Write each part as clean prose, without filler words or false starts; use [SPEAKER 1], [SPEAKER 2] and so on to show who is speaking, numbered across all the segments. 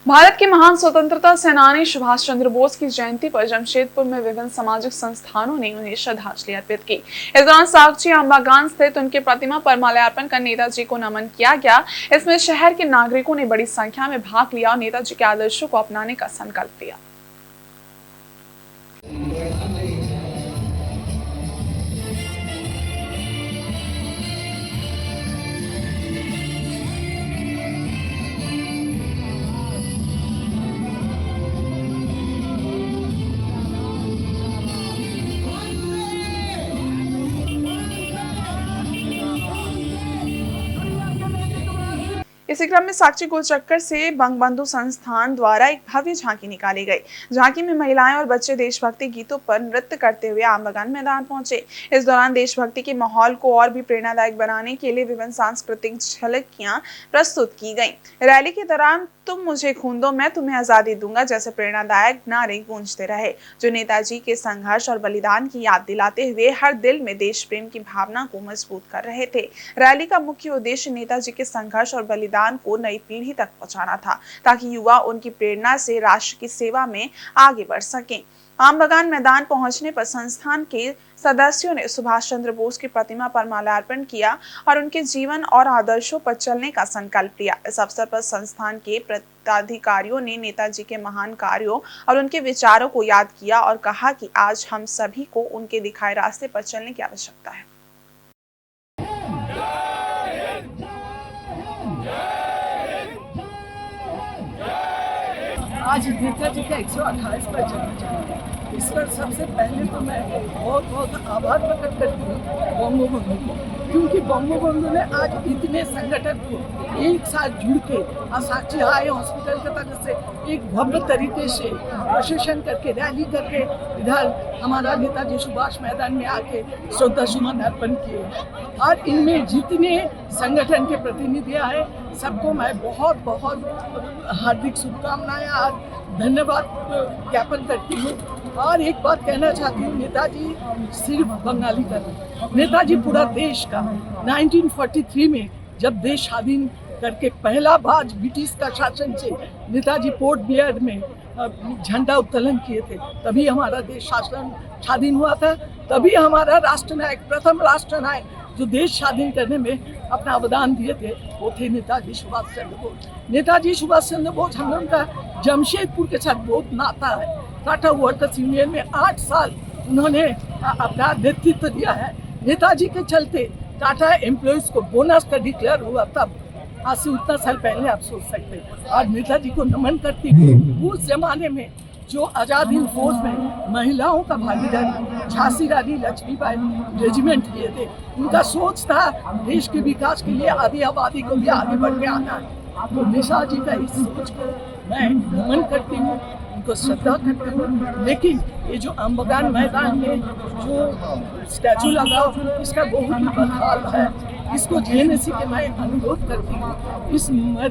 [SPEAKER 1] भारत के महान स्वतंत्रता सेनानी सुभाष चंद्र बोस की जयंती पर जमशेदपुर में विभिन्न सामाजिक संस्थानों ने उन्हें श्रद्धांजलि अर्पित की। इस दौरान साकची आंबागान स्थित उनके प्रतिमा पर माल्यार्पण कर नेताजी को नमन किया गया। इसमें शहर के नागरिकों ने बड़ी संख्या में भाग लिया और नेताजी के आदर्शों को अपनाने का संकल्प लिया। इसी क्रम में साकची गोलचक्कर से बंगबंधु संस्थान द्वारा एक भव्य झांकी निकाली गई। झांकी में महिलाएं और बच्चे देशभक्ति गीतों पर नृत्य करते हुए आंबागान मैदान पहुंचे। इस दौरान देशभक्ति के माहौल को और भी प्रेरणादायक बनाने के लिए विभिन्न सांस्कृतिक झलकियां प्रस्तुत की गईं। रैली के दौरान तुम मुझे खून दो मैं तुम्हें आजादी दूंगा जैसे प्रेरणादायक नारे गूंजते रहे, जो नेताजी के संघर्ष और बलिदान की याद दिलाते हुए हर दिल में देश प्रेम की भावना को मजबूत कर रहे थे। रैली का मुख्य उद्देश्य नेताजी के संघर्ष और बलिदान को नई पीढ़ी तक पहुंचाना था, ताकि युवा उनकी प्रेरणा से राष्ट्र की सेवा में आगे बढ़ सकें। आमबागान मैदान पहुंचने पर संस्थान के सदस्यों ने सुभाष चंद्र बोस की प्रतिमा पर माल्यार्पण किया और उनके जीवन और आदर्शों पर चलने का संकल्प लिया। इस अवसर पर संस्थान के पदाधिकारियों ने नेताजी के महान कार्यों और उनके विचारों को याद किया और कहा कि आज हम सभी को उनके दिखाए रास्ते पर चलने की आवश्यकता है।
[SPEAKER 2] आज नेताजी का 128वां जन्मदिन है। इस पर सबसे पहले तो मैं बहुत बहुत आभार प्रकट करती हूँ बंगबंधु को, क्योंकि बंगबंधु ने आज इतने संगठन को एक साथ जुड़ के साकची हाई हॉस्पिटल के तरफ से एक भव्य तरीके से प्रशासन करके रैली करके इधर हमारा नेताजी सुभाष मैदान में आके श्रद्धा सुमन अर्पण किए। और इनमें जितने संगठन के प्रतिनिधियाँ हैं सबको मैं बहुत बहुत हार्दिक शुभकामनाएं और धन्यवाद ज्ञापन करती हूँ। और एक बात कहना चाहती हूँ, नेताजी सिर्फ बंगाली का नहीं, नेताजी पूरा देश का। 1943 में जब देश स्वाधीन करके पहला बार ब्रिटिश का शासन से नेताजी पोर्ट ब्लेयर में झंडा उत्तोलन किए थे, तभी हमारा देश शासन स्वाधीन हुआ था। तभी हमारा राष्ट्रनायक, प्रथम राष्ट्रनायक जो देश स्वाधीन करने में अपना अवदान दिए थे, वो थे नेताजी सुभाष चंद्र बोस। नेताजी सुभाष चंद्र बोस हम लोगों का जमशेदपुर के साथ बहुत नाता है। टाटा वर्कर्स यूनियन में 8 साल उन्होंने अपना नेतृत्व दिया है। नेताजी के चलते टाटा एम्प्लॉइज को बोनस का डिक्लेयर हुआ, तब आज से उतना साल पहले आप सोच सकते हैं। और नेताजी को नमन करती हूँ। उस जमाने में जो आज़ाद हिंद फौज में महिलाओं का भागीदारी, झांसी रानी लक्ष्मीबाई रेजिमेंट किए थे, उनका सोच था देश के विकास के लिए आधी आबादी को भी आगे बढ़ के आना है। तो नेताजी का इस सोच को मैं नमन करती हूँ, उनको श्रद्धा करती हूँ। लेकिन ये जो आंबागान मैदान में जो स्टैचू लगा, इसका बहुत ही बदहाल है। इसको जेएनएससी के मैं अनुरोध करती हूँ, इस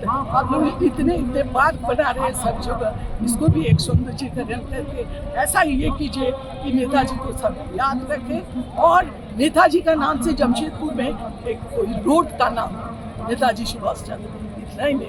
[SPEAKER 2] आप लोग इतने पार्क बना रहे हैं सब जगह, इसको भी एक सौंदर्यीकरण करके ऐसा ये कीजिए कि नेताजी को सब याद रखें। और नेताजी का नाम से जमशेदपुर में एक कोई रोड का नाम नेताजी सुभाष चंद्र, इतना ही नहीं।